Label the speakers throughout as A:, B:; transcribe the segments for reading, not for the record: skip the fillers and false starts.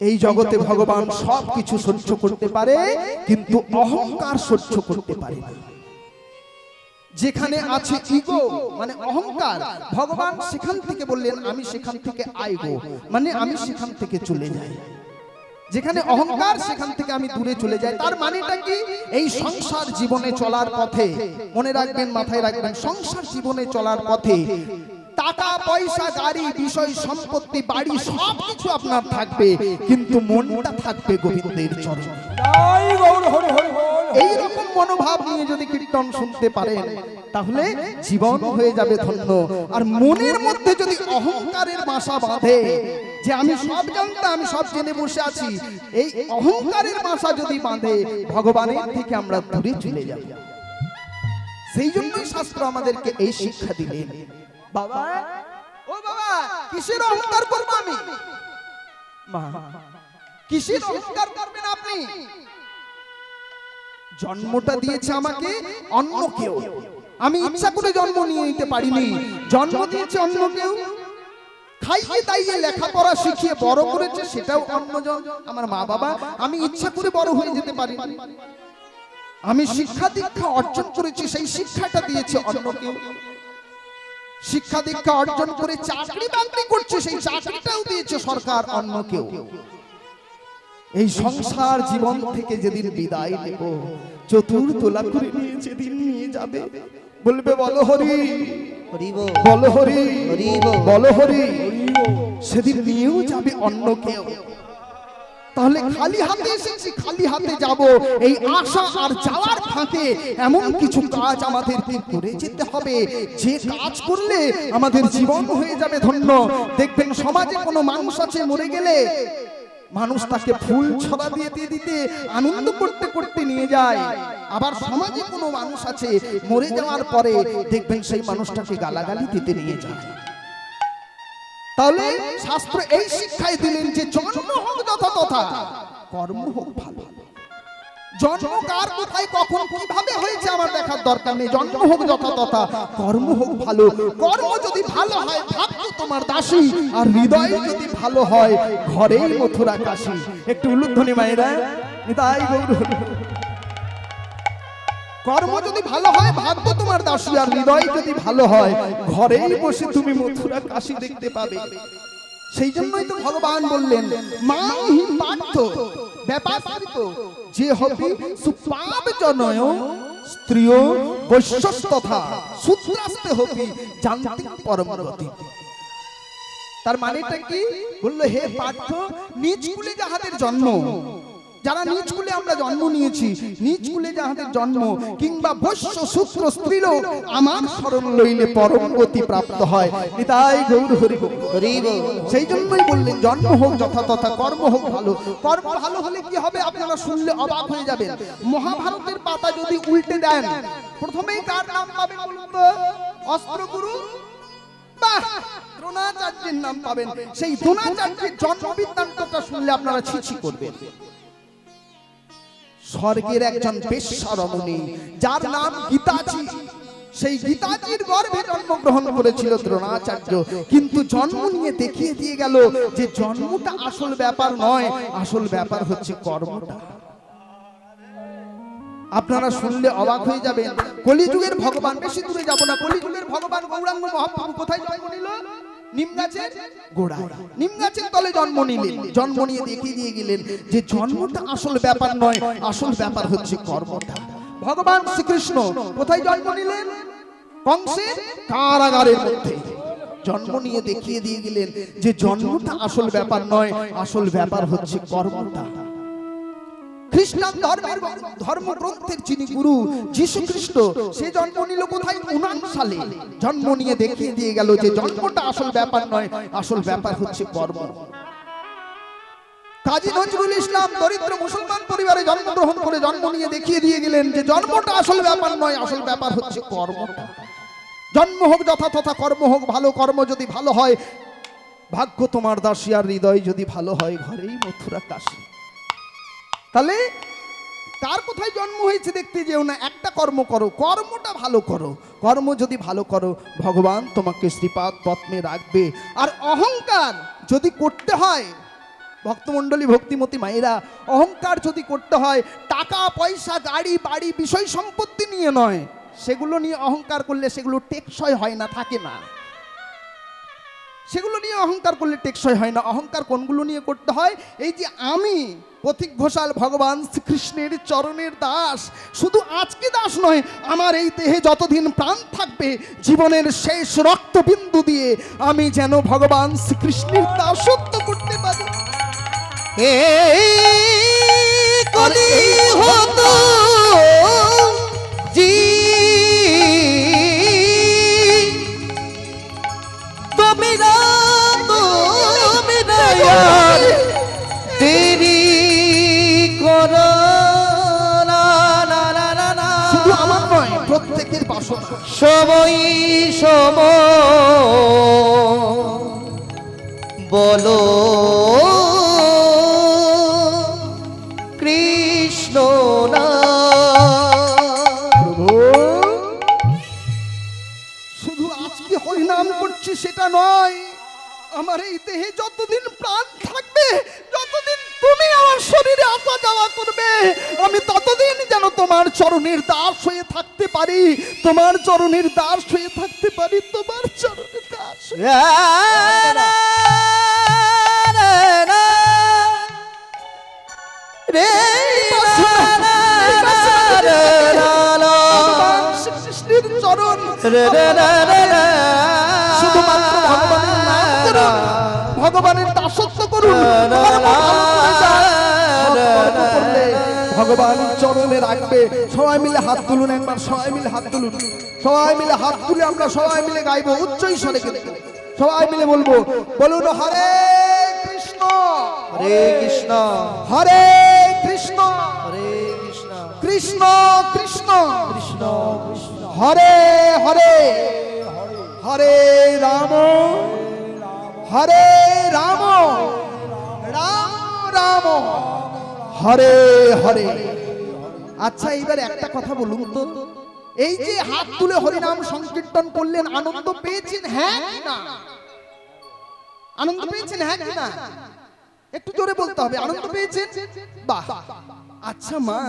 A: এই জগতে ভগবান সবকিছু সহ্য করতে পারে, কিন্তু অহংকার সহ্য করতে পারে না। যেখানে আছে ইগো মানে অহংকার, ভগবান সেখান থেকে বললেন আমি সেখান থেকে আইগো, মানে আমি সেখান থেকে চলে যাই। যেখানে অহংকার সেখান থেকে আমি দূরে চলে যাই। তার মানেটা কি? এই সংসার জীবনে চলার পথে, মনে রাখবেন, মাথায় রাখবেন, সংসার জীবনে চলার পথে টাকা পয়সা গাড়ি বিষয় সম্পত্তি বাড়ি সবকিছু আপনার থাকবে, কিন্তু মনটা থাকবে গোবিন্দের চরণে। এইরকম মনোভাব নিয়ে যদি কীর্তন শুনতে পারেন তাহলে জীবন হয়ে যাবে ধন্য। আর মনের মধ্যে যদি অহংকারের বাসা বাঁধে যে আমি সব জানতাম, আমি সব জেনে বসে আছি, এই অহংকারের বাসা যদি বাঁধে ভগবানের থেকে আমরা দূরে চলে যাব। সেই জন্যই শাস্ত্র আমাদেরকে এই শিক্ষা দিলেন, বাবা ও বাবা কিসের অহংকার করব আমি? মা কিসের অহংকার করবেন আপনি? জন্মটা দিয়েছে আমাকে অন্য কেউ, আমি ইচ্ছা করে জন্ম নিয়ে নিতে পারিনি। জন্ম দিয়েছে অন্য কেউ, খাইয়ে দাইয়ে লেখাপড়া শিখিয়ে বড় করেছে সেটাও অন্যজন, আমার মা বাবা। আমি ইচ্ছা করে বড় হয়ে যেতে পারিনি। আমি শিক্ষা দীক্ষা অর্জন করেছি, সেই শিক্ষাটা দিয়েছে অন্য কেউ। শিক্ষা দীক্ষা অর্জন করে চাকরি বাকরি করছে, সেই চাকরিটাও দিয়েছে সরকার, অন্য কেউ। এই সংসার জীবন থেকে যেদিন বিদায় নেব, চতুর্দোলা করে নিয়ে যেদিন নিয়ে যাবে, বলবে বলো হরি বলো হরি বলো হরি, সেদিন নিয়েও যাবে অন্য কেউ। তাহলে খালি হাতে এসেছি, খালি হাতে যাব, এই আশা আর যাওয়ার ফাঁকে এমন কিছু কাজ আমাদেরকে করে যেতে হবে, যে কাজ করলে আমাদের জীবন হয়ে যাবে ধন্য। দেখবেন সমাজে কোনো মানুষ আছে মরে গেলে মানুষ তাকে ফুল ছড়া দিয়ে দিতে আনন্দ করতে করতে নিয়ে যায়। আবার সমাজে কোনো মানুষ আছে মরে যাওয়ার পরে দেখবেন সেই মানুষটাকে গালাগালি দিতে নিয়ে যায়। তাহলে শাস্ত্র এই শিক্ষাই দিলেন যে জন্ম হোক যথাতথা, কর্ম হোক ভালো। জন্ম কার কোথায় কখন কিভাবে হয়েছে আমার দেখার দরকার নেই, জন্ম হোক যথাতথা, কর্ম হোক ভালো। কর্ম যদি ভালো হয় ভাগ্য তোমার দাসী, আর হৃদয় যদি ভালো হয় ঘরেই মথুরা কাশী। একটু উলুধ্বনি মায়েরা, নিতাই গৌর। কর্ম যদি ভালো হয় ভাগ্য তোমার দাসী, আর হৃদয় যদি ভালো হয় ঘরেই বসে তুমি মথুরা কাশী দেখতে পাবে। সেই জন্যই তো ভগবান বললেন মাহি পার্থ ব্যাপারিত যে হবি সুপাব জনয় স্ত্রীয় বৈশ্যস্তথা সূত্রাস্তে হবি যান্ত্রিক পরমগতি। তার মানেটা কি? বললো হে পার্থ, নিজ কুলে যাহাদের জন্ম, যারা নিজ কুলে আমরা জন্ম নিয়েছি, নিজ কুলে যাহাদের জন্ম, কিংবা বৈশ্য সূত্র স্ত্রীলোক আমার শরণ লইলে পরম গতি প্রাপ্ত হয়। নিতাই গৌর হরি হরি। সেই জন্যই বললেন জন্ম হোক যথাতথা, কর্ম হোক ভালো। কর্ম ভালো হলে কি হবে আপনারা শুনলে অবাক হয়ে যাবেন। মহাভারতের পাতা যদি উল্টে দেন প্রথমেই কার নাম পাবেন বলুন তো? অস্ত্রগুরু বাহ দ্রোণাচার্যের নাম পাবেন। সেই দ্রোণাচার্যের জন্ম বৃত্তান্তটা শুনলে আপনারা ছিছি করবেন। স্বর্গের একজন বেশ্যা রমণী যার নাম গীতাজি, সেই গীতাজির গর্ভে জন্মগ্রহণ করেছিল দ্রোণাচার্য, কিন্তু জন্ম নিয়ে দেখিয়ে দিয়ে গেল যে জন্মটা আসল ব্যাপার নয়, আসল ব্যাপার হচ্ছে কর্মটা। আপনারা শুনলে অবাক হয়ে যাবেন। কলিযুগের ভগবান, বেশি দূরে যাব না, কলিযুগের ভগবান গৌরাঙ্গ মহাপ্রভু কোথায় জন্ম নিল? নিম গাছের গোড়ায়, নিম গাছের তলে জন্ম নিলেন। জন্ম নিয়ে দেখিয়ে দিয়ে গেলেন যে জন্মটা আসল ব্যাপার নয়, আসল ব্যাপার হচ্ছে কর্মটা। ভগবান শ্রীকৃষ্ণ কোথায় জন্ম নিলেন? কংসের কারাগারের মধ্যে জন্ম নিয়ে দেখিয়ে দিয়ে গেলেন যে জন্মটা আসল ব্যাপার নয়, আসল ব্যাপার হচ্ছে কর্মটা। খ্রিস্টান ধর্মের ধর্মগ্রন্থের যিনি গুরু যীশু খ্রিস্ট, সে জন্ম নিল কোথায়? 59 সালে। জন্ম নিয়ে দেখিয়ে দিয়ে গেল যে জন্মটা আসল ব্যাপার নয়, আসল ব্যাপার হচ্ছে কর্ম। কাজী নজরুল ইসলাম দরিদ্র মুসলমান পরিবারে জন্মগ্রহণ করে জন্ম নিয়ে দেখিয়ে দিয়ে গেলেন যে জন্মটা আসল ব্যাপার নয়, আসল ব্যাপার হচ্ছে কর্মটা। জন্ম হোক যথাতথা, কর্ম হোক ভালো। কর্ম যদি ভালো হয় ভাগ্য তোমার দাসী, আর হৃদয় যদি ভালো হয় ঘরেই মথুরা কাশী। তাহলে কার কোথায় জন্ম হয়েছে দেখতে যেও না, একটা কর্ম করো, কর্মটা ভালো করো। কর্ম যদি ভালো করো ভগবান তোমাকে শ্রীপাদ পদ্মে রাখবে। আর অহংকার যদি করতে হয় ভক্তমণ্ডলী, ভক্তিমতী মায়েরা, অহংকার যদি করতে হয় টাকা পয়সা গাড়ি বাড়ি বিষয় সম্পত্তি নিয়ে নয়, সেগুলো নিয়ে অহংকার করলে সেগুলো টেকসই হয় না, থাকে না। সেগুলো নিয়ে অহংকার করলে টেকসই হয় না। অহংকার কোনগুলো নিয়ে করতে হয়? এই যে আমি পথিক ঘোষাল ভগবান শ্রীকৃষ্ণের চরণের দাস, শুধু আজকে দাস নয়, আমার এই দেহে যতদিন প্রাণ থাকবে, জীবনের শেষ রক্তবিন্দু দিয়ে আমি যেন ভগবান শ্রীকৃষ্ণের দাসত্ব করতে পারি।
B: কলি হতো জি তুমি না यार तेरी করো না না না না না,
A: শুধু আমার নয়, প্রত্যেকের বাসনা।
B: সময় বলো কৃষ্ণ না।
A: শুধু আজকে হরিনাম করছি সেটা নয়, আমার এই দেহে যতদিন প্রাণ থাকবে, যতদিন তুমি আমার শরীরে আসা যাওয়া করবে, আমি ততদিন যেন তোমার চরণের দাস হয়ে থাকতে পারি, তোমার চরণের দাস হয়ে থাকতে পারি, তোমার চরণের দাস। শ্রীকৃষ্ণের চরণ, শুধুমাত্র ভগবানের নাম করুন, ভগবানের দাসত্ব করুন। ভগবান চরণে রাখবে। সবাই মিলে হাত তুলুন, একবার সবাই মিলে হাত তুলুন, সবাই মিলে হাত তুলে আমরা সবাই মিলে গাইবো উচ্চ স্বরে, সবাই মিলে বলবো, বলুন হরে কৃষ্ণ
B: হরে কৃষ্ণ
A: হরে কৃষ্ণ
B: হরে কৃষ্ণ
A: কৃষ্ণ কৃষ্ণ
B: কৃষ্ণ কৃষ্ণ
A: হরে হরে হরে রাম হরে রাম রাম রাম হরে হরে। আচ্ছা, এইবার একটা কথা বলুন তো, এই যে হাত তুলে হরিনাম সংকীর্তন করলেন, আনন্দ পেয়েছেন হ্যাঁ কি না? আনন্দ পেয়েছেন হ্যাঁ কি না? একটু জোরে বলতে হবে, আনন্দ পেয়েছেন? বাহ। আচ্ছা মা,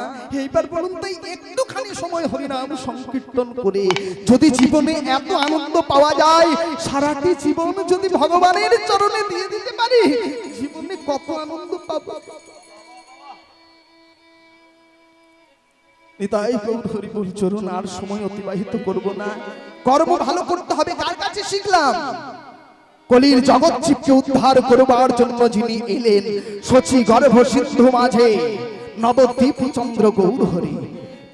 A: এইবার বলুন তাই একটুখানি সময় হরিনাম সংকীর্তন করে যদি জীবনে এত আনন্দ পাওয়া যায়, সারাটি জীবন যদি ভগবানের চরণে দিয়ে দিতে পারি, জীবনে কত আনন্দ পাবো। নিতাই গৌর হরি বল চরণ, আর সময় অতিবাহিত করব না। কর্ম ভালো করতে হবে, কার কাছে শিখলাম? কলির জগৎ জীবকে উদ্ধার করবার জন্য যিনি এলেন, শচী গর্ভ সিন্ধু মাঝে নবদ্বীপ চন্দ্র গৌর হরি,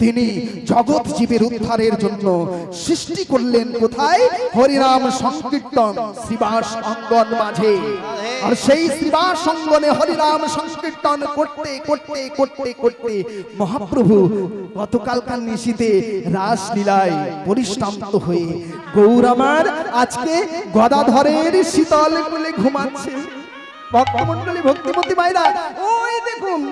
A: তিনি জগৎ জীবের উদ্ধারের জন্য সৃষ্টি করলেন কোথায়? হরিনাম সংকীর্তন শ্রীবাস অঙ্গন মাঝে। আর সেই শ্রীবাস অঙ্গনে হরিনাম সংকীর্তন করতে করতে করতে করতে মহাপ্রভু গতকালকার নিশীতে রাসলীলায় পরিশ্রান্ত হয়ে গৌর আমার আজকে গদাধরের শীতল কোলে ঘুমাচ্ছে। ভক্তমণ্ডলী, ভক্তিমতী মায়েরা, ওই দেখুন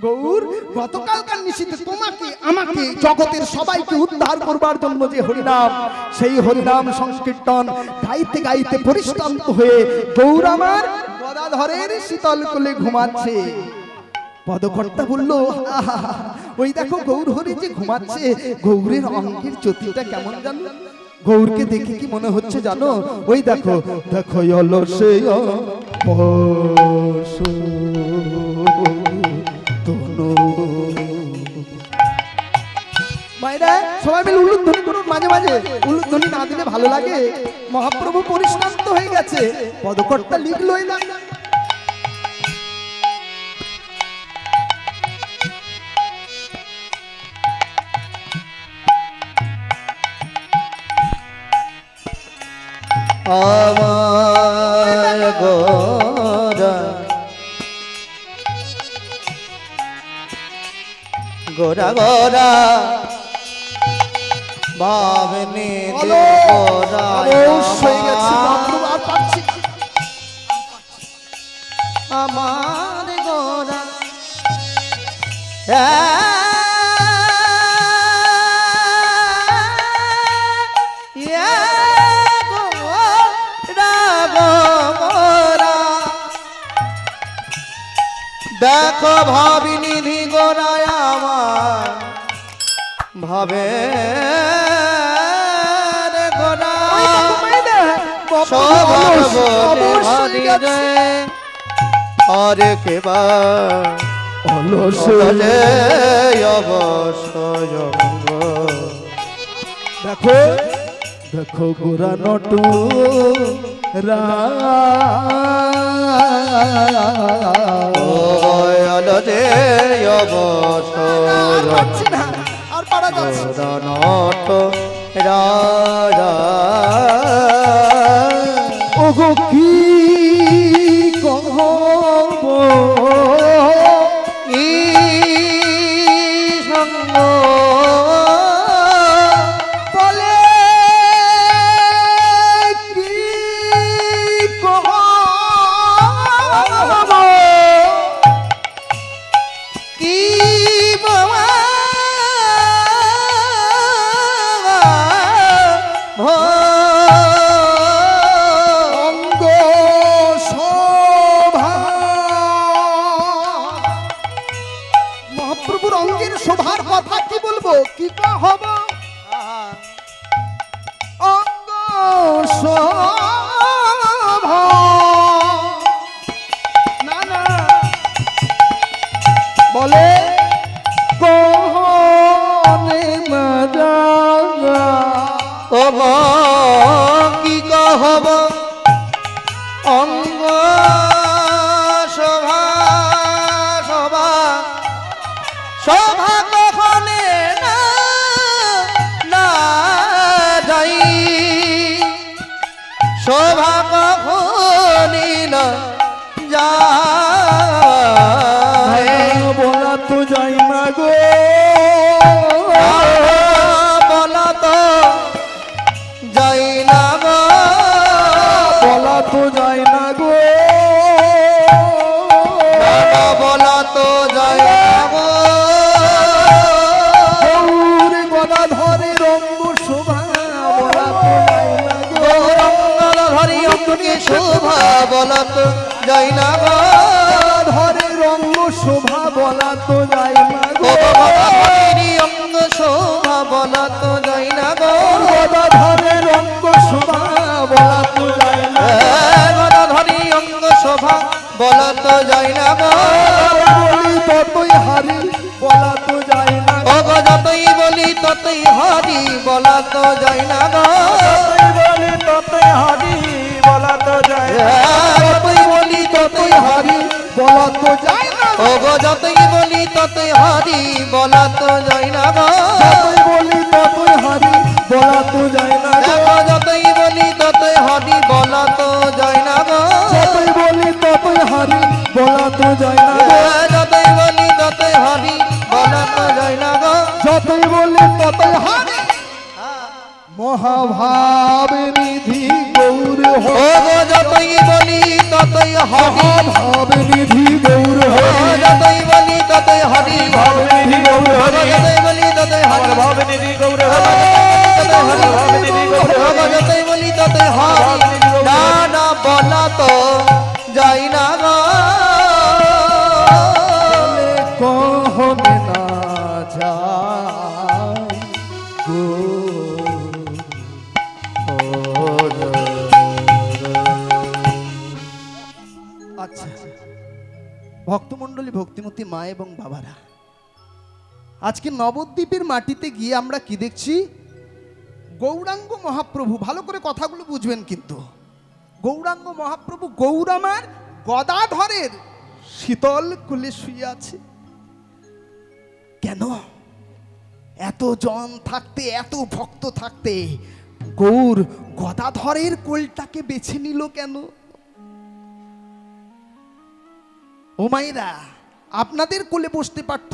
A: গৌর গতকালকার নিশীতে তোমাকে আমাকে জগতের সবাইকে উদ্ধার করবার জন্য যে হরিনাম, সেই হরিনাম সংকীর্তন গাইতে গাইতে পরিশ্রান্ত হয়ে গৌর আমার গদাধরের শীতল কোলে ঘুমাচ্ছে। পদকর্তা বলল, ওই দেখো গৌর হরি যে ঘুমাচ্ছে, গৌরের অঙ্গের জ্যোতিটা কেমন জানো? গৌরকে দেখে কি মনে হচ্ছে জানো? ওই দেখো দেখো অলসে মায়েরা সবাই মিলে উলুধ্বনি করুন, মাঝে মাঝে উলুধ্বনি না দিলে ভালো লাগে। মহাপ্রভু পরিশ্রান্ত হয়ে গেছে, পদকর্তা লিখলো না।
B: আমার গোরা গোরা গোরা ভাবনে গোরা
A: হয়ে গেছে, মহাপ্রভু আর পাচ্ছি না।
B: আমার গোরা দেখো ভাবিনিধি গোরায় আমার ভাবে রে গোরা সবার বলে ভারি রে আরে কেবা
A: অলস
B: যে অবশ্যই
A: দেখো দেখো গোরা নটু
B: যে অবশ্যই
A: আর পারা যাচ্ছে না।
B: নট রাজা
A: ওগো কি কহব
B: ই সঙ্গ
A: বলে কি কহব
B: কি বাবা
A: অঙ্গ শোভা মহাপ্রভুর অঙ্গের শোভার কথা কি বলবো কি কহব অঙ্গ শোভা না না বলে কহনে মজা
B: ও কি কহব অঙ্গ শোভা শোভা শোভা কখনে না না যাই শোভা কখনই না যায়
A: বলা তো যাই না গো
B: বলা তো যাই না গো
A: বলা তো যাই না গো
B: বলা তো যাই না গো
A: গৌরে গদা ধরে রঙ্গ শোভা বলা তো যাই না গো
B: রঙ্গল ধরি অঙ্গে শোভা বলা তো যাই না গো
A: ধরে রঙ্গ শোভা বলা তো যাই না গো
B: অঙ্গ শোভা বলা তো যাই না গো
A: গদা ধরে রঙ্গ শোভা বলা তো যাই না
B: গদা ধরি অঙ্গ শোভা বলা তো যাই না গো
A: বলি ততই হারি বলা তো যাই না গো
B: ওগো যতই বলি ততই হরি বলা তো যাই না গো
A: বলি ততই হারি বলা তো যাই না
B: যতই বলি ততই হরি
A: বলা তো যাই না
B: ওগো যতই বলি ততই হরি বলা তো যাই না গো
A: যতই বলি ততই হারি বলা তো যাই না গো
B: দেখো যতই বলি ততই হরি বলা তো যাই না গো
A: যতই বলি ততই হারি বলা তো যাই না গো
B: যতই বলি ততই হরি বলা তো যাই না গো
A: যতই বলি ততই হারি মহাভাব নিধি গৌর
B: ওগো যতই বলি ততই হরি
A: মহাভাব নিধি গৌর
B: যতই বলি ততই হরি
A: ভাব নিধি গৌর
B: যতই বলি ততই হরি
A: ভাব নিধি গৌর
B: যতই বলি ততই হরি না না বলা তো যাই না গো
A: কহবে না যায় গো আচ্ছা ভক্তমণ্ডলী ভক্তিমতী মা এবং বাবারা আজকে নবদ্বীপের মাটিতে গিয়ে আমরা কি দেখছি গৌরাঙ্গ মহাপ্রভু ভালো করে কথাগুলো বুঝবেন কিন্তু গৌরাঙ্গ মহাপ্রভু গৌরামার গদাধরের শীতল কুলে শুয়ে আছে কেন এত জন থাকতে এত ভক্ত থাকতে গৌর গদাধরের কোলটাকে বেছে নিল কেন ও মায়েরা আপনাদের কোলে বসতে পারত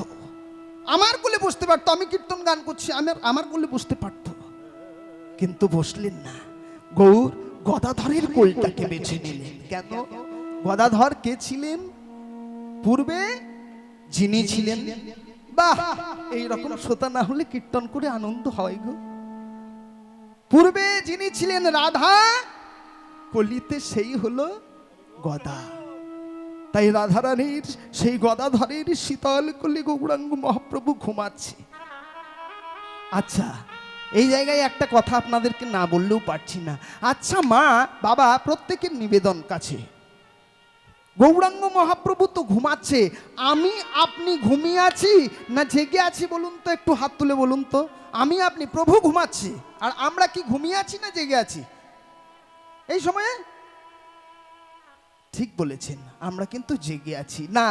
A: আমার কোলে বসতে পারতো আমি কীর্তন গান করছি আমার কোলে বসতে পারত কিন্তু বসলেন না গৌর গদাধরের কোলটাকে বেছে নিলেন কেন গদাধর কে ছিলেন পূর্বে যিনি ছিলেন বাহ এইরকম শ্রোতা না হলে কীর্তন করে আনন্দ হয় গো পূর্বে যিনি ছিলেন রাধা কলিতে সেই হলো গদা তাই রাধারানীর সেই গদাধরের শীতল কোলে গৌরাঙ্গ মহাপ্রভু ঘুমাচ্ছে। আচ্ছা, এই জায়গায় একটা কথা আপনাদেরকে না বললেও পারছি না। আচ্ছা মা, বাবা, প্রত্যেকের নিবেদন কাছে, গৌরাঙ্গ মহাপ্রভু তো ঘুমাচ্ছে, আমি আপনি ঘুমিয়ে আছি না জেগে আছি বলুন তো? একটু হাত তুলে বলুন তো। আমি আপনি, প্রভু ঘুমাচ্ছে, আর আমরা কি ঘুমিয়ে আছি না জেগে আছি এই সময়ে? ঠিক বলেছেন, আমরা কিন্তু জেগে আছি না।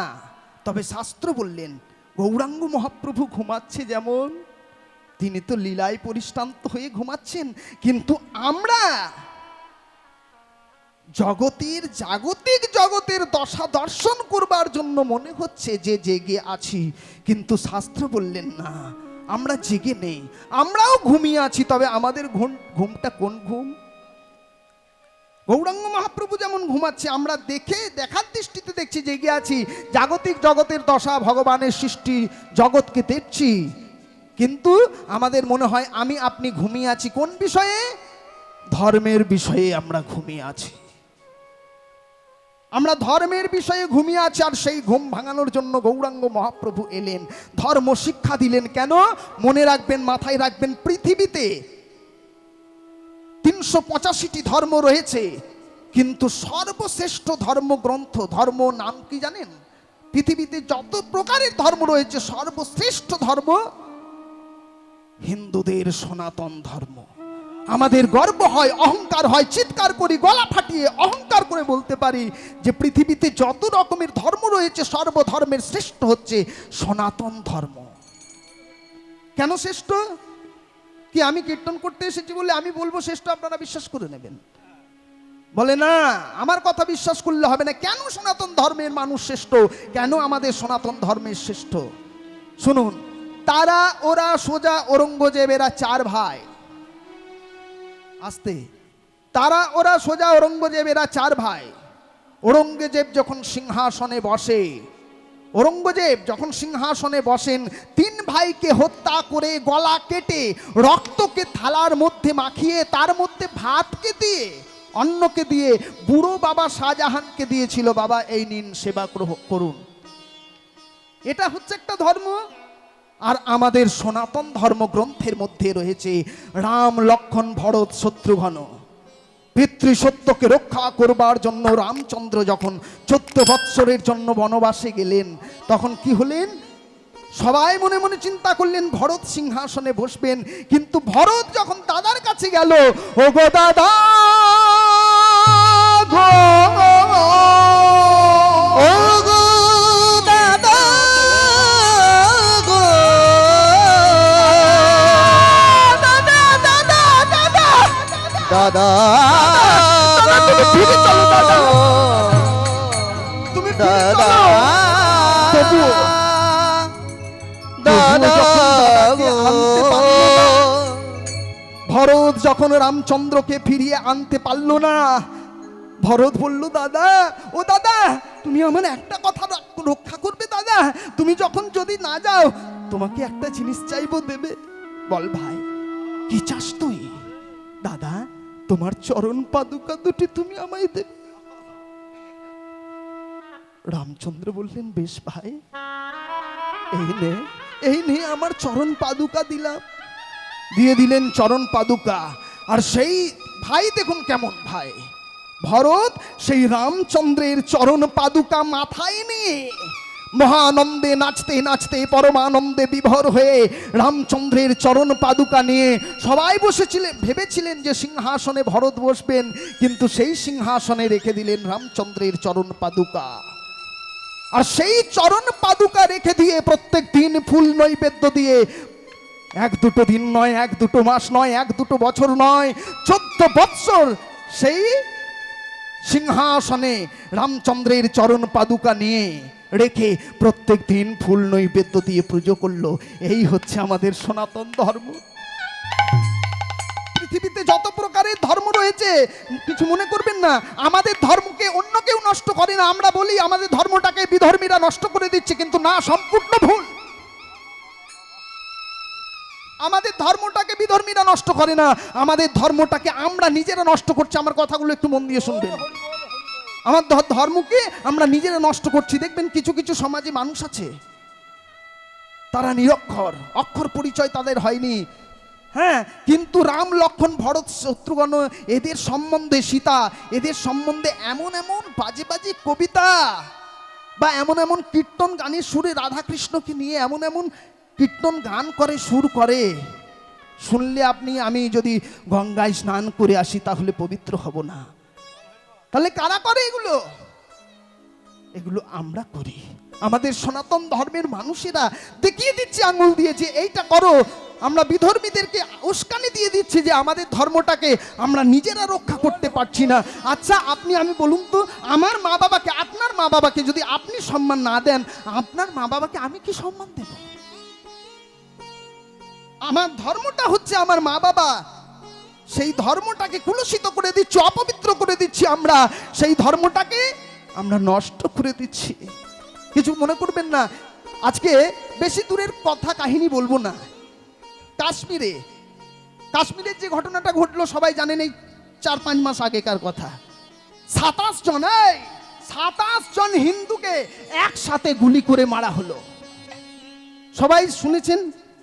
A: তবে শাস্ত্র বললেন গৌরাঙ্গ মহাপ্রভু ঘুমাচ্ছে, যেমন তিনি তো লীলায় পরিশ্রান্ত হয়ে ঘুমাচ্ছেন, কিন্তু আমরা জাগতিক জগতের দশা দর্শন করবার জন্য মনে হচ্ছে যে জেগে আছি, কিন্তু শাস্ত্র বললেন না, আমরা জেগে নেই, আমরাও ঘুমিয়ে আছি। তবে আমাদের ঘুমটা কোন ঘুম? গৌরাঙ্গ মহাপ্রভু যেমন ঘুমাচ্ছে, আমরা দেখার দৃষ্টিতে দেখছি জেগে আছি, জাগতিক জগতের দশা, ভগবানের সৃষ্টি জগৎকে দেখছি, কিন্তু আমাদের মনে হয় আমি আপনি ঘুমিয়ে আছি। কোন বিষয়ে? ধর্মের বিষয়ে আমরা ঘুমিয়ে আছি। আমরা ধর্মের বিষয়ে ঘুমিয়ে আছি, আর সেই ঘুম ভাঙানোর জন্য গৌরাঙ্গ মহাপ্রভু এলেন, ধর্ম শিক্ষা দিলেন। কেন? মনে রাখবেন, মাথায় রাখবেন, পৃথিবীতে 385টি ধর্ম রয়েছে, কিন্তু সর্বশ্রেষ্ঠ ধর্মগ্রন্থ, ধর্ম নাম কি জানেন? পৃথিবীতে যত প্রকারের ধর্ম রয়েছে, সর্বশ্রেষ্ঠ ধর্ম হিন্দুদের সনাতন ধর্ম। আমাদের গর্ব হয়, অহংকার হয়, চিৎকার করি, গলা ফাটিয়ে অহংকার করে বলতে পারি যে পৃথিবীতে যত রকমের ধর্ম রয়েছে, সর্বধর্মের শ্রেষ্ঠ হচ্ছে সনাতন ধর্ম। কেন শ্রেষ্ঠ? কি আমি কীর্তন করতে এসেছি বলে আমি বলবো শ্রেষ্ঠ, আপনারা বিশ্বাস করে নেবেন? বলে না, আমার কথা বিশ্বাস করলে হবে না। কেন সনাতন ধর্মের মানুষ শ্রেষ্ঠ? কেন আমাদের সনাতন ধর্মের শ্রেষ্ঠ? শুনুন, ওরা সোজা ঔরঙ্গজেব, এরা 4 ভাই। আস্তে, ওরা সোজা ঔরঙ্গজেব, এরা 4 ভাই। ঔরঙ্গজেব যখন সিংহাসনে বসেন, 3 ভাইকে হত্যা করে, গলা কেটে, রক্তকে থালার মধ্যে মাখিয়ে, তার মধ্যে ভাতকে দিয়ে, অন্নকে দিয়ে বুড়ো বাবা শাহজাহানকে দিয়েছিল, বাবা এই নিন, সেবা করুন। এটা হচ্ছে একটা ধর্ম। আর আমাদের সনাতন ধর্মগ্রন্থের মধ্যে রয়েছে রাম, লক্ষ্মণ, ভরত, শত্রুঘ্ন। পিতৃসত্যকে রক্ষা করবার জন্য রামচন্দ্র যখন 14 বৎসরের জন্য বনবাসে গেলেন, তখন কি হলেন? সবাই মনে মনে চিন্তা করলেন ভরত সিংহাসনে বসবেন, কিন্তু ভরত যখন দাদার কাছে গেল, ও গো দাদা গো, ও গো দাদা গো, দাদা দাদা দাদা দাদা, তুমি ফিরে চলো দাদা, তুমি ফিরে চলো। তবুও ভরত যখন রামচন্দ্রকে ফিরিয়ে আনতে পারল না, ভরত বলল, দাদা, ও দাদা, তুমি আমার একটা কথা রক্ষা করবে দাদা? তুমি যখন যদি না যাও, তোমাকে একটা জিনিস চাইবো, দেবে? বল ভাই, কি চাস তুই? দাদা, তোমার চরণ পাদুকা দুটি তুমি আমায় দেবে। রামচন্দ্র বললেন, বেশ ভাই, এই নে আমার চরণ পাদুকা দিলাম। দিয়ে দিলেন চরণ পাদুকা। আর সেই ভাই দেখুন কেমন ভাই, ভরত সেই রামচন্দ্রের চরণ পাদুকা মাথায় নিয়ে মহানন্দে নাচতে নাচতে, পরমানন্দে বিভোর হয়ে রামচন্দ্রের চরণ পাদুকা নিয়ে সবাই বসেছিলেন। ভেবেছিলেন যে সিংহাসনে ভরত বসবেন, কিন্তু সেই সিংহাসনে রেখে দিলেন রামচন্দ্রের চরণ পাদুকা। আর সেই চরণ পাদুকা রেখে দিয়ে প্রত্যেক দিন ফুল নৈবেদ্য দিয়ে, 1-2 দিন নয়, 1-2 মাস নয়, 1-2 বছর নয়, 14 বৎসর সেই সিংহাসনে রামচন্দ্রের চরণ পাদুকা নিয়ে রেখে প্রত্যেক দিন ফুল নৈবেদ্য দিয়ে পুজো করলো। এই হচ্ছে আমাদের সনাতন ধর্ম। পৃথিবীতে যত প্রকারের ধর্ম রয়েছে, কিছু মনে করবেন না, আমাদের ধর্মকে অন্য কেউ নষ্ট করে না। আমরা বলি আমাদের ধর্মটাকে বিধর্মীরা নষ্ট করে দিচ্ছে, কিন্তু না, সম্পূর্ণ ভুল। আমাদের ধর্মটাকে বিধর্মীরা নষ্ট করে না, আমাদের ধর্মটাকে আমরা নিজেরা নষ্ট করছি। আমার কথাগুলো একটু মন দিয়ে শুনবেন। আমার ধর্মকে আমরা নিজেরা নষ্ট করছি। দেখবেন কিছু কিছু সমাজে মানুষ আছে, তারা নিরক্ষর, অক্ষর পরিচয় তাদের হয়নি, হ্যাঁ, কিন্তু রাম লক্ষ্মণ ভরত শত্রুঘ্ন এদের সম্বন্ধে, সীতা এদের সম্বন্ধে এমন এমন বাজে বাজে কবিতা বা এমন এমন কীর্তন গানের সুরে রাধাকৃষ্ণকে নিয়ে এমন এমন কীর্তন গান করে, সুর করে, শুনলে আপনি, আমি যদি গঙ্গায় স্নান করে আসি তাহলে পবিত্র হব না। তাহলে কারা করে এগুলো? এগুলো আমরা করি। আমাদের সনাতন ধর্মের মানুষেরা দেখিয়ে দিচ্ছে আঙুল দিয়ে যে এইটা করো। আমরা বিধর্মীদেরকে উস্কানি দিয়ে দিচ্ছি যে আমাদের ধর্মটাকে আমরা নিজেরা রক্ষা করতে পারছি না। আচ্ছা আপনি, আমি বলুন তো, আমার মা বাবাকে, আপনার মা বাবাকে যদি আপনি সম্মান না দেন, আপনার মা বাবাকে আমি কি সম্মান দেব? আমার ধর্মটা হচ্ছে আমার মা বাবা, সেই ধর্মটাকে কুলুষিত করে দিচ্ছি, অপবিত্র করে দিচ্ছি আমরা, সেই ধর্মটাকে আমরা নষ্ট করে দিচ্ছি। কিছু মনে করবেন না, আজকে বেশি দূরের কথা কাহিনী বলবো না। কাশ্মীরের যে ঘটনাটা ঘটলো সবাই জানেন, এই 4-5 মাস আগেকার কথা। 27 জন হিন্দুকে একসাথে গুলি করে মারা হলো। সবাই শুনেছেন,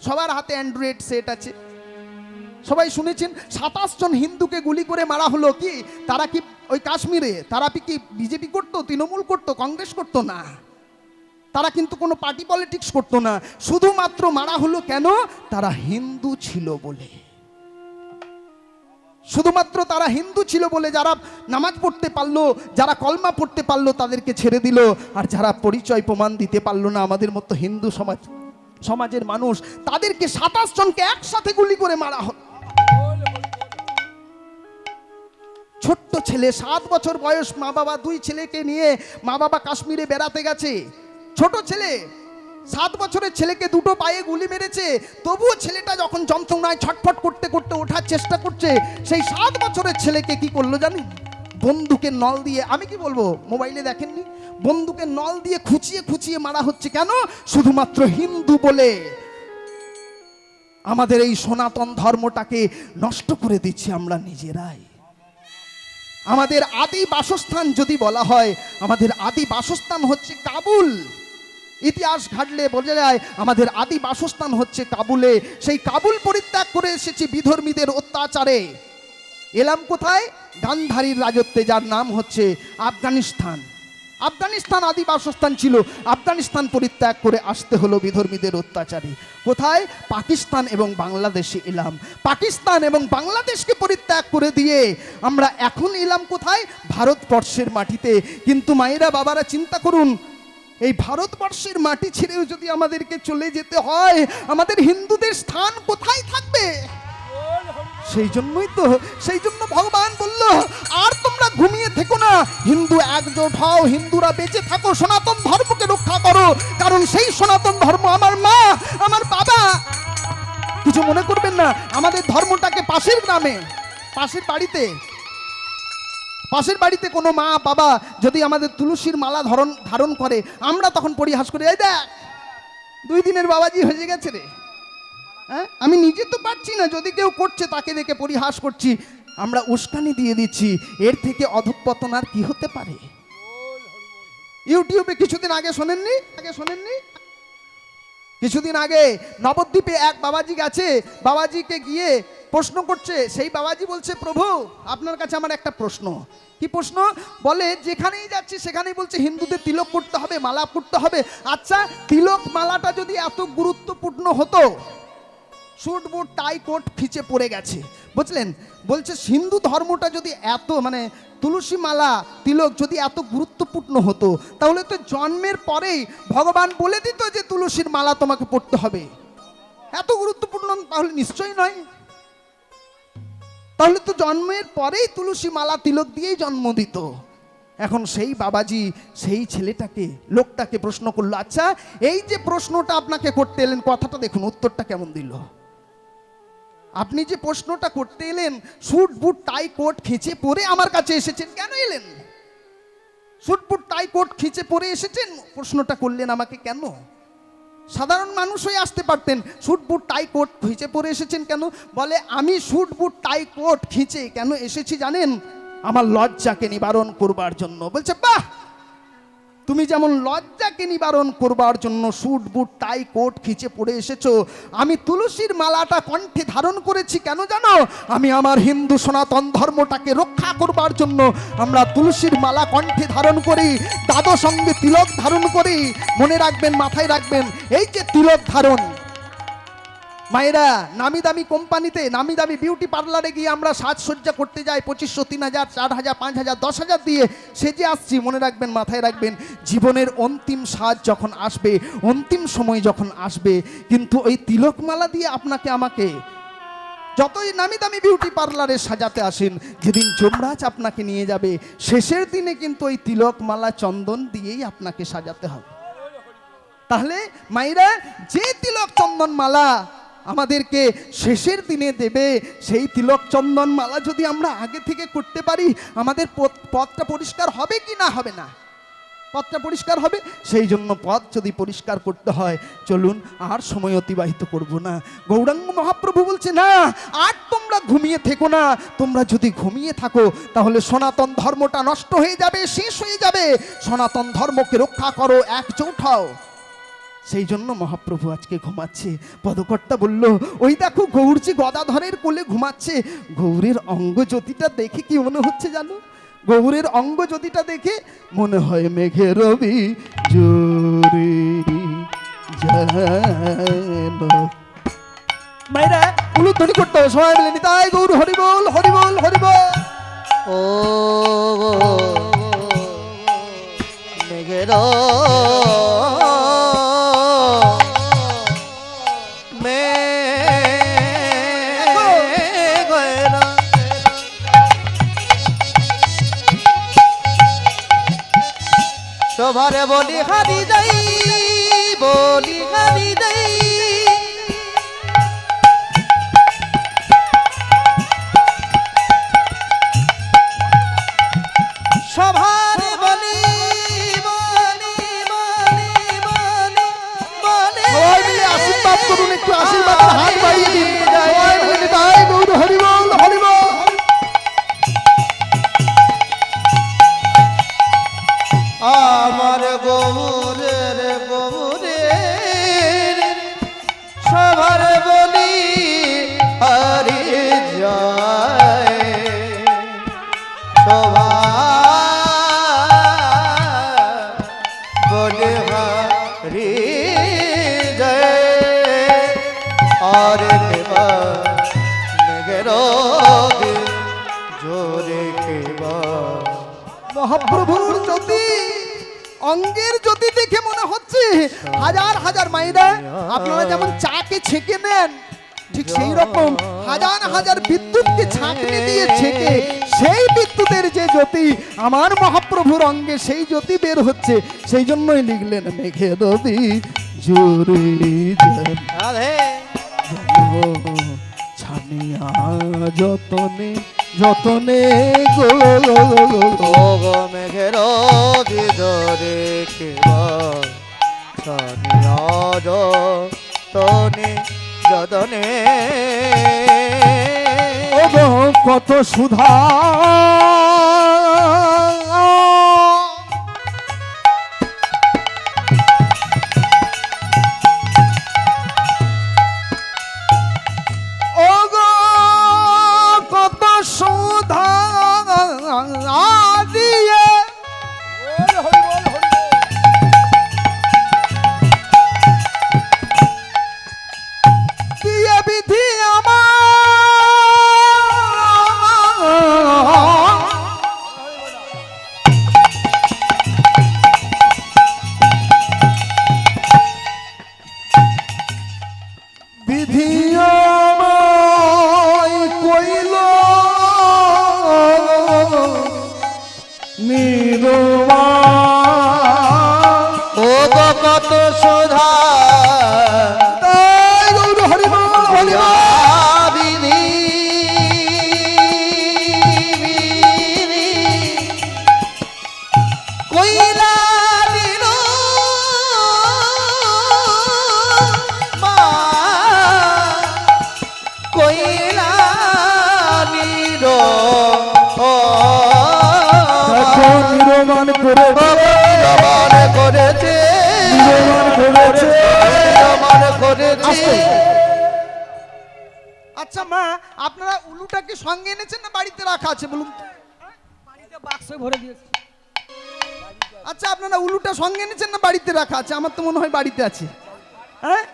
A: সবার হাতে অ্যান্ড্রয়েড সেট আছে, সবাই শুনেছেন 27 জন হিন্দুকে গুলি করে মারা হলো। কি তারা কি ওই কাশ্মীরে তারা কি বিজেপি করতো, তৃণমূল করতো, কংগ্রেস করতো না, তারা কিন্তু কোনো পার্টি পলিটিক্স করতো না, শুধুমাত্র মারা হলো কেন? তারা হিন্দু ছিল বলে। শুধুমাত্র তারা হিন্দু ছিল বলে যারা নামাজ পড়তে পারলো, যারা কলমা পড়তে পারলো তাদেরকে ছেড়ে দিল, আর যারা পরিচয় প্রমাণ দিতে পারলো না, আমাদের মতো হিন্দু সমাজের মানুষ, তাদেরকে 27 জনকে একসাথে গুলি করে মারা হলো। ছোট্ট ছেলে, 7 বছর বয়স, মা বাবা, 2 ছেলেকে নিয়ে মা বাবা কাশ্মীরে বেড়াতে গেছে। ছোট ছেলে, 7 বছরের ছেলেকে 2টো পায়ে গুলি মেরেছে, তবুও ছেলেটা যখন যন্ত্রণায় ছটফট করতে করতে ওঠার চেষ্টা করছে, সেই 7 বছরের ছেলেকে কি করলো জানেন? বন্দুকের নল দিয়ে, আমি কি বলবো, মোবাইলে দেখেননি, বন্দুকের নল দিয়ে খুঁচিয়ে খুঁচিয়ে মারা হচ্ছে। কেন? শুধুমাত্র হিন্দু বলে। আমাদের এই সনাতন ধর্মটাকে নষ্ট করে দিচ্ছি আমরা নিজেরাই। আমাদের আদি বাসস্থান যদি বলা হয়, আমাদের আদি বাসস্থান হচ্ছে কাবুল। ইতিহাস ঘাটলে বোঝা যায় আমাদের আদি বাসস্থান হচ্ছে কাবুলে। সেই কাবুল পরিত্যাগ করে এসেছি বিধর্মীদের অত্যাচারে। এলাম কোথায়? গান্ধারীর রাজত্বে, যার নাম হচ্ছে আফগানিস্তান। আফগানিস্তান আদি বাসস্থান ছিল, আফগানিস্তান পরিত্যাগ করে আসতে হলো বিধর্মীদের অত্যাচারে। কোথায়? পাকিস্তান এবং বাংলাদেশে এলাম। পাকিস্তান এবং বাংলাদেশকে পরিত্যাগ করে দিয়ে আমরা এখন এলাম কোথায়? ভারতবর্ষের মাটিতে। কিন্তু মায়েরা, বাবারা, চিন্তা করুন, এই ভারতবর্ষের মাটি ছেড়েও যদি আমাদেরকে চলে যেতে হয়, আমাদের হিন্দুদের স্থান কোথায় থাকবে? সেই জন্য ভগবান বলল, আর তোমরা ঘুমিয়ে থেকো না, হিন্দু একজোট হও, হিন্দুরা বেঁচে থাকো, সনাতন ধর্মকে রক্ষা করো, কারণ সেই সনাতন ধর্ম আমার মা, আমার বাবা। কিছু মনে করবেন না, আমাদের ধর্মটাকে পাশের গ্রামে, পাশের বাড়িতে কোনো মা বাবা যদি আমাদের তুলসীর মালা ধারণ করে, আমরা তখন পরিহাস করি, এই দেখ 2 দিনের বাবাজি হয়ে গেছে রে। হ্যাঁ, আমি নিজে তো পারছি না, যদি কেউ করছে তাকে দেখে পরিহাস করছি, আমরা উস্কানি দিয়ে দিচ্ছি। এর থেকে অধঃপতন আর কি হতে পারে? ইউটিউবে কিছুদিন আগে শোনেননি? কিছুদিন আগে নবদ্বীপে এক বাবাজি গেছে, বাবাজিকে গিয়ে প্রশ্ন করছে। সেই বাবাজি বলছে, প্রভু আপনার কাছে আমার একটা প্রশ্ন। কি প্রশ্ন? বলে, যেখানেই যাচ্ছি সেখানেই বলছে হিন্দুদের তিলক করতে হবে, মালা করতে হবে। আচ্ছা, তিলক মালাটা যদি এত গুরুত্বপূর্ণ হতো, স্যুট বুট টাই কোট ফিচে পড়ে গেছে, বুঝলেন? বলছে হিন্দু ধর্মটা যদি এত, মানে তুলসী মালা তিলক যদি এত গুরুত্বপূর্ণ হতো, তাহলে তো জন্মের পরেই ভগবান বলে দিত যে তুলসীর মালা তোমাকে পড়তে হবে। এত গুরুত্বপূর্ণ তাহলে নিশ্চয়ই নয়, তাহলে তো জন্মের পরেই তুলসী মালা তিলক দিয়েই জন্ম দিত। এখন সেই বাবাজি সেই লোকটাকে প্রশ্ন করলো, আচ্ছা এই যে প্রশ্নটা আপনাকে করতে এলেন, কথাটা দেখুন, উত্তরটা কেমন দিল। আপনি যে প্রশ্নটা করতে এলেন, স্যুট বুট টাই কোট খিঁচে পরে আমার কাছে এসেছেন, কেন এলেন? স্যুট বুট টাই কোট খিঁচে পরে এসেছেন, প্রশ্নটা করলেন আমাকে কেন? সাধারণ মানুষ হয়ে আসতে পারতেন, স্যুট বুট টাই কোট খিঁচে পরে এসেছেন কেন? বলে, আমি স্যুট বুট টাই কোট খিঁচে কেন এসেছি জানেন? আমার লজ্জাকে নিবারণ করবার জন্য। বলছে বাহ, তুমি যেমন লজ্জাকে নিবারণ করবার জন্য স্যুট বুট টাই কোট খিচে পড়ে এসেছো, আমি তুলসীর মালাটা কণ্ঠে ধারণ করেছি কেন জানো? আমি আমার হিন্দু সনাতন ধর্মটাকে রক্ষা করবার জন্য আমরা তুলসীর মালা কণ্ঠে ধারণ করি, দ্বাদশ সঙ্গে তিলক ধারণ করি। মনে রাখবেন, মাথায় রাখবেন, এই যে তিলক ধারণ, মায়েরা নামি দামি কোম্পানিতে নামি দামি বিউটি পার্লারে গিয়ে আমরা সাজসজ্জা করতে যাই, 2500, 3000, 4000, 5000, 10,000 দিয়ে সেজে আসছি। মনে রাখবেন, মাথায় রাখবেন, জীবনের অন্তিম সাজ যখন আসবে, অন্তিম সময় যখন আসবে, কিন্তু ওই তিলকমালা দিয়ে আপনাকে আমাকে যতই নামি দামি বিউটি পার্লারে সাজাতে আসেন, যেদিন যমরাজ আপনাকে নিয়ে যাবে, শেষের দিনে কিন্তু ওই তিলকমালা চন্দন দিয়েই আপনাকে সাজাতে হবে। তাহলে মায়েরা, যে তিলক চন্দন মালা আমাদেরকে শেষের দিনে দেবে, সেই তিলক চন্দন মালা যদি আমরা আগে থেকে করতে পারি, আমাদের পথটা পরিষ্কার হবে কি না হবে না? পথটা পরিষ্কার হবে। সেই জন্য পথ যদি পরিষ্কার করতে হয়, চলুন আর সময় অতিবাহিত করব না। গৌরাঙ্গ মহাপ্রভু বলছে না, আর তোমরা ঘুমিয়ে থেকো না। তোমরা যদি ঘুমিয়ে থাকো তাহলে সনাতন ধর্মটা নষ্ট হয়ে যাবে, শেষ হয়ে যাবে। সনাতন ধর্মকে রক্ষা করো, একজোট হও। সেই জন্য মহাপ্রভু আজকে ঘুমাচ্ছে। পদকর্তা বলল, ওই দেখো গৌরজি গদাধরের কোলে ঘুমাচ্ছে। গৌরের অঙ্গজ্যোতিটা দেখে কি মনে হচ্ছে জানো? গৌরের অঙ্গজ্যোতিটা দেখে মনে হয় মেঘে রবি জোরে যেন। মায়েরা উলুধ্বনি করতে হবে, সবাই মিলে নিতাই গৌর হরিবল হরিবল হরিবল।
B: ও মেঘের সভারে বলি হারি যাই, বলি হারি যাই, সভারে বলি বলি বলি বলি বলি।
A: সবাই মিলে আশীর্বাদ করুন, একটু আশীর্বাদের হাত বাড়িয়ে দিন। সবাই মিলে নিতাই গৌর হরিবল হরিবল।
B: আমার গৌরের গৌরের সবার বলি হারি যায়, সবার বলি হারি যায়। আর কেবা মেঘের জোরে কেবা।
A: মহাপ্রভুর জ্যোতি, অঙ্গের জ্যোতি দেখে মনে হচ্ছে হাজার হাজার মায়েরা আপনারা যেমন চাকে ছেঁকে নেন, ঠিক সেই রকম হাজার হাজার বিদ্যুৎকে ছাঁকনি দিয়ে ছেঁকে সেই বিদ্যুতের যে জ্যোতি আমার মহাপ্রভুর অঙ্গে, সেই জ্যোতি বের হচ্ছে। সেই জন্যই লিখলেন মেঘে রবি জোরে ছানিয়া যতনে যতনে গো
B: গো মেঘের ভিতরে কেবা ছানিয়া যতনে যতনে।
A: ও গো কত সুধা দিয়ে দিয়ে বিধি আমার বিধি আমায় কইল
B: ও গো কত সুধা
A: তাই গৌর হরিবল হরিবল।
B: বিধি কইলা দিল মা, কইলা দিল ও
A: নিরমান করেছে,
B: নিরমান করেছে,
A: নিরমান করেছে।
B: নিরমান করেছে।
A: আচ্ছা মা, আপনারা উলুটাকে সঙ্গে এনেছেন না বাড়িতে রাখা আছে বলুন তো?
C: বাড়িতে বাক্সে ভরে দিয়েছি।
A: আচ্ছা আপনারা উলুটা সঙ্গে এনেছেন না বাড়িতে রাখা আছে? আমার তো মনে হয় বাড়িতে আছে। হ্যাঁ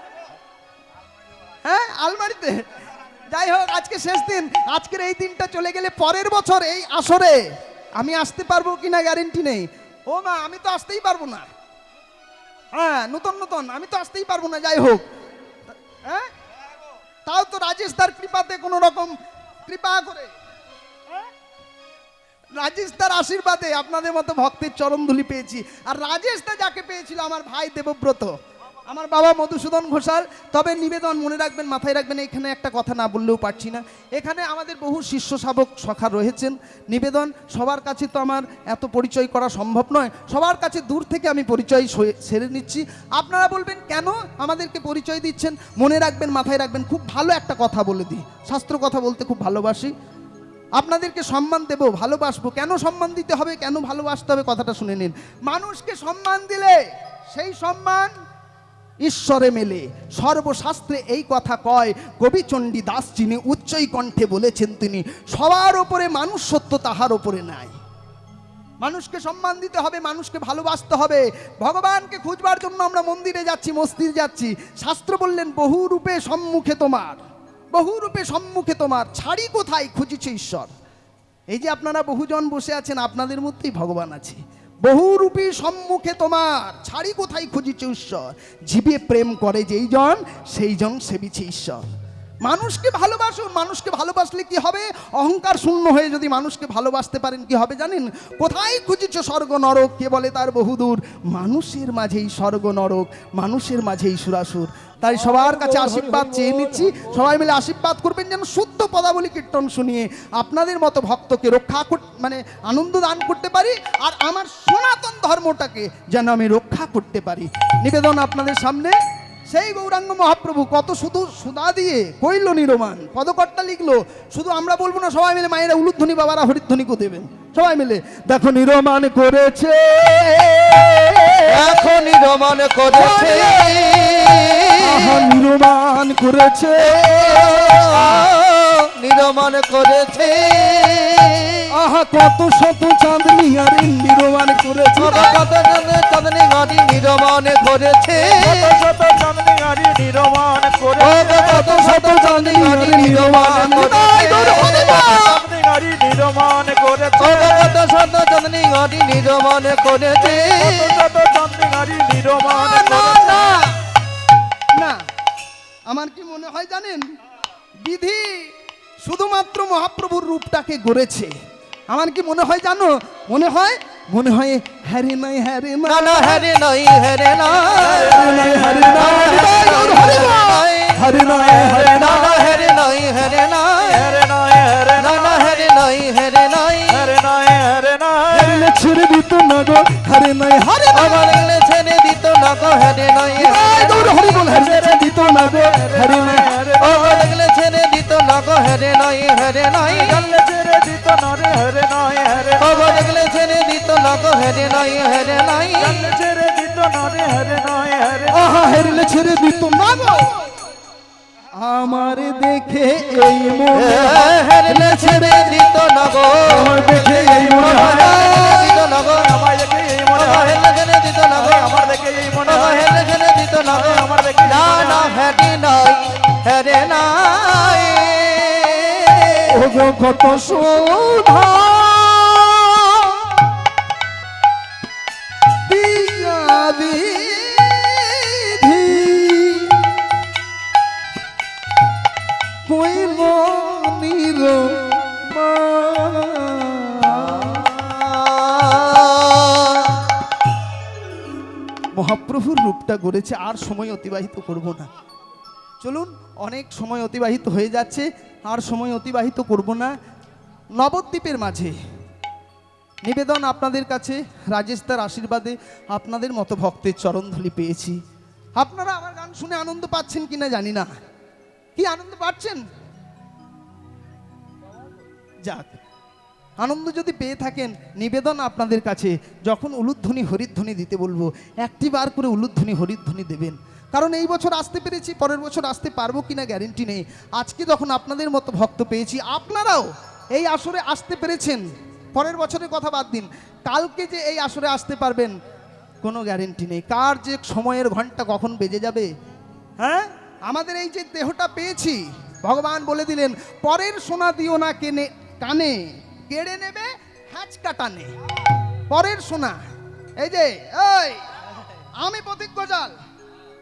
A: হ্যাঁ, আলমারিতে। যাই হোক, আজকে শেষ দিন। আজকের এই দিনটা চলে গেলে পরের বছর এই আসরে আমি আসতে পারবো কিনা গ্যারেন্টি নেই। ও মা, আমি তো আসতেই পারবো না। হ্যাঁ, নতুন নতুন আমি তো আসতেই পারবো না। যাই হোক, হ্যাঁ, তাও তো রাজেশ দার কৃপাতে কোনো রকম কৃপা করে, রাজেশ দার আশীর্বাদে আপনাদের মতো ভক্তের চরণধুলি পেয়েছি। আর রাজেশ দা যাকে পেয়েছিল আমার ভাই দেবব্রত, আমার বাবা মধুসূদন ঘোষাল। তবে নিবেদন মনে রাখবেন, মাথায় রাখবেন, এখানে একটা কথা না বললেও পারছি না। এখানে আমাদের বহু শিষ্য শাবক সখা রয়েছেন। নিবেদন, সবার কাছে তো আমার এত পরিচয় করা সম্ভব নয়। সবার কাছে দূর থেকে আমি পরিচয় সেরে নিচ্ছি। আপনারা বলবেন কেন আমাদেরকে পরিচয় দিচ্ছেন? মনে রাখবেন, মাথায় রাখবেন, খুব ভালো একটা কথা বলে দিই। শাস্ত্র কথা বলতে খুব ভালোবাসি। আপনাদেরকে সম্মান দেব, ভালোবাসবো। কেন সম্মান দিতে হবে, কেন ভালোবাসতে হবে, কথাটা শুনে নিন। মানুষকে সম্মান দিলে সেই সম্মান ঈশ্বরে মেলে। সর্বশাস্ত্রে এই কথা কয়। কবিচণ্ডী দাস যিনি উচ্চই কণ্ঠে বলেছেন তিনি, সবার ওপরে মানুষ সত্য, তাহার ওপরে নাই। মানুষকে সম্মান দিতে হবে, মানুষকে ভালোবাসতে হবে। ভগবানকে খুঁজবার জন্য আমরা মন্দিরে যাচ্ছি, মসজিদে যাচ্ছি। শাস্ত্র বললেন বহু রূপে সম্মুখে তোমার, বহু রূপে সম্মুখে তোমার, ছাড়ি কোথায় খুঁজিছে ঈশ্বর। এই যে আপনারা বহুজন বসে আছেন, আপনাদের মধ্যেই ভগবান আছে। বহুরূপী সম্মুখে তোমার, ছাড়ি কোথায় খুঁজিছে ঈশ্বর। জীবে প্রেম করে যেই জন, সেই জন সেবিছে ঈশ্বর। মানুষকে ভালোবাসুন। মানুষকে ভালোবাসলে কি হবে? অহংকার শূন্য হয়ে যদি মানুষকে ভালোবাসতে পারেন, কি হবে জানেন? কোথায় খুঁজিছ স্বর্গ নরক, কে বলে তার বহুদূর। মানুষের মাঝেই স্বর্গ নরক, মানুষের মাঝেই সুরাসুর। তাই সবার কাছে আশীর্বাদ চেয়ে নিচ্ছি। সবাই মিলে আশীর্বাদ করবেন যেন শুদ্ধ পদাবলী কীর্তন শুনিয়ে আপনাদের মতো ভক্তকে রক্ষা মানে আনন্দ দান করতে পারি, আর আমার সনাতন ধর্মটাকে যেন আমি রক্ষা করতে পারি। নিবেদন আপনাদের সামনে, সেই গৌরাঙ্গ মহাপ্রভু কত শুধু সুধা দিয়ে কইল নিরমান, পদকর্তা লিখলো। শুধু আমরা বলবো না, সবাই মিলে মায়েরা উলুধ্বনি, বাবারা হরিধ্বনিকে দেবেন। সবাই মিলে দেখো নিরমান করেছে,
B: এখন নিরমান করেছে,
A: আহা নিরমান করেছে,
B: নিরমান করেছে।
A: আহা কত শত চাঁদনি আর নিরমান করেছে,
B: কত চাঁদনি গাড়ি নিরমান করেছে,
D: শত চাঁদনি গাড়ি নিরমান করে,
B: কত শত চাঁদনি গাড়ি নিরমান করেছে,
D: চাঁদনি গাড়ি নিরমান করেছে,
B: কত শত চাঁদনি গাড়ি নিরমান করেছে।
D: শত চাঁদনি গাড়ি নিরমান
A: না
D: করেছে।
A: না না, আমার কি মনে হয় জানেন, বিধি শুধুমাত্র মহাপ্রভুর রূপটাকে গড়েছে। আমার কি মনে হয় জানো? মনে হয় হ্যারে নাই, হ্যারে
B: না
A: না,
B: না হ্যারে নাই, হ্যারে নাই,
A: হ্যারে নাই, হ্যারে নাই, হ্যারে
B: না
A: নাই,
B: না হ্যারে নাই, হ্যারে নাই,
D: হেরে নয় হেরে
B: না না হ্যারে নাই, হ্যারে নাই,
D: হেরে নয় হেরে নয়,
A: হ্যারে ছেড়ে দিত না গো, হ্যারে নাই, হ্যারে নাই,
B: আমার গেলে ছেড়ে দিত না গো, হ্যারে নাই,
A: গৌর হরি বল, হ্যারে ছেড়ে দিত না গো, হ্যারে নাই,
B: আমার গেলে ছেড়ে দিত না গো, হ্যারে নাই, হ্যারে নাই,
D: গলে ছেড়ে দিত না রে হেরে নয় হেরে,
B: আমার গেলে ছেড়ে দিত না গো, হ্যারে নাই, হ্যারে নাই,
D: গলে ছেড়ে দিত না রে হেরে নয় হেরে,
A: আহা হেরলে ছেড়ে দিত না গো। আমার দেখে এই মনে হয়,
B: হেরলে ছেড়ে দিত না গো,
A: আমার দেখে এই মনে হয়,
B: দিত না গো,
D: আমার দেখে এই মনে হয়,
B: হেরলে ছেড়ে দিত না গো,
D: আমার দেখে এই মনে হয়,
B: হেরলে ছেড়ে দিত না গো,
D: আমার দেখে
B: না না হ্যারে নাই, হ্যারে নাই।
A: ও গো কত শোভা দিয়া বিধি কইল মহাপ্রভুর রূপটা গড়েছে। আর সময় অতিবাহিত করব না, চলুন, অনেক সময় অতিবাহিত হয়ে যাচ্ছে, আর সময় অতিবাহিত করব না। নবদ্বীপের মাঝে নিবেদন আপনাদের কাছে, রাজেশ তার আশীর্বাদে আপনাদের মতো ভক্তের চরণধুলি পেয়েছি। আপনারা আমার গান শুনে আনন্দ পাচ্ছেন কিনা জানি না, কি আনন্দ পাচ্ছেন? যাক, আনন্দ যদি পেয়ে থাকেন, নিবেদন আপনাদের কাছে, যখন উলুধ্বনি হরিধ্বনি দিতে বলবো, একটি বার করে উলুধ্বনি হরিধ্বনি দেবেন। কারণ এই বছর আসতে পেরেছি, পরের বছর আসতে পারবো কিনা গ্যারেন্টি নেই। আজকে যখন আপনাদের মতো ভক্ত পেয়েছি, আপনারাও এই আসরে আসতে পেরেছেন, পরের বছরের কথা বাদ দিন, কালকে যে এই আসরে আসতে পারবেন কোনো গ্যারেন্টি নেই। কার যে সময়ের ঘন্টা কখন বেজে যাবে। হ্যাঁ, আমাদের এই যে দেহটা পেয়েছি, ভগবান বলে দিলেন, পরের সোনা দিও না কেনে কানে, কেড়ে নেবে হ্যাচকা টানে। পরের সোনা, এই যে এই আমি প্রতীক ঘোষাল,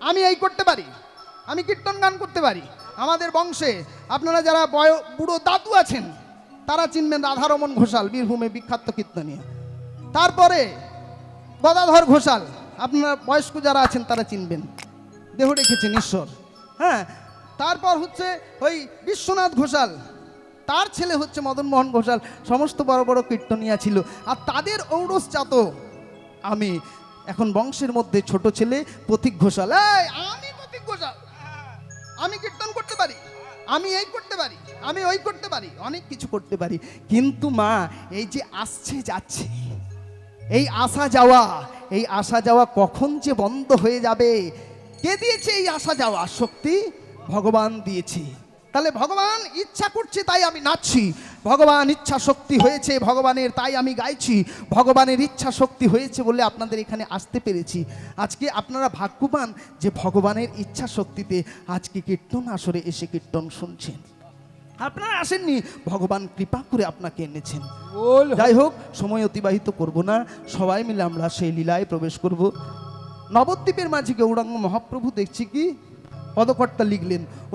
A: আমি এই করতে পারি, আমি কীর্তন গান করতে পারি। আমাদের বংশে আপনারা যারা বুড়ো দাদু আছেন তারা চিনবেন রাধারমণ ঘোষাল, বীরভূমে বিখ্যাত কীর্তনীয়। তারপরে গদাধর ঘোষাল, আপনারা বয়স্ক যারা আছেন তারা চিনবেন, দেহ রেখেছেন ঈশ্বর। হ্যাঁ, তারপর হচ্ছে ওই বিশ্বনাথ ঘোষাল, তার ছেলে হচ্ছে মদন মোহন ঘোষাল, সমস্ত বড় বড় কীর্তনিয়া ছিল। আর তাদের ঔরসজাত আমি, এখন বংশের মধ্যে ছোট ছেলে প্রতীক ঘোষাল। এই আমি প্রতীক ঘোষাল, আমি কীর্তন করতে পারি, আমি এই করতে পারি, আমি ওই করতে পারি, অনেক কিছু করতে পারি। কিন্তু মা, এই যে আসছে যাচ্ছে, এই আসা যাওয়া, এই আসা যাওয়া কখন যে বন্ধ হয়ে যাবে, কে দিয়েছে এই আসা যাওয়া শক্তি? ভগবান দিয়েছে। তাহলে ভগবান ইচ্ছা করছে তাই আমি নাচছি, ভগবান ইচ্ছা শক্তি হয়েছে ভগবানের তাই আমি গাইছি, ভগবানের ইচ্ছা শক্তি হয়েছে বলে আপনাদের এখানে আসতে পেরেছি। আজকে আপনারা ভাগ্যবান যে ভগবানের ইচ্ছা শক্তিতে আজকে কীর্তন আসরে এসে কীর্তন শুনছেন। আপনারা আসেননি, ভগবান কৃপা করে আপনাকে এনেছেন। যাই হোক, সময় অতিবাহিত করব না, সবাই মিলে আমরা সেই লীলায় প্রবেশ করব। নবদ্বীপের মাঝে গৌরাঙ্গ মহাপ্রভু দেখছি কি পদকর্তা লিখলেন,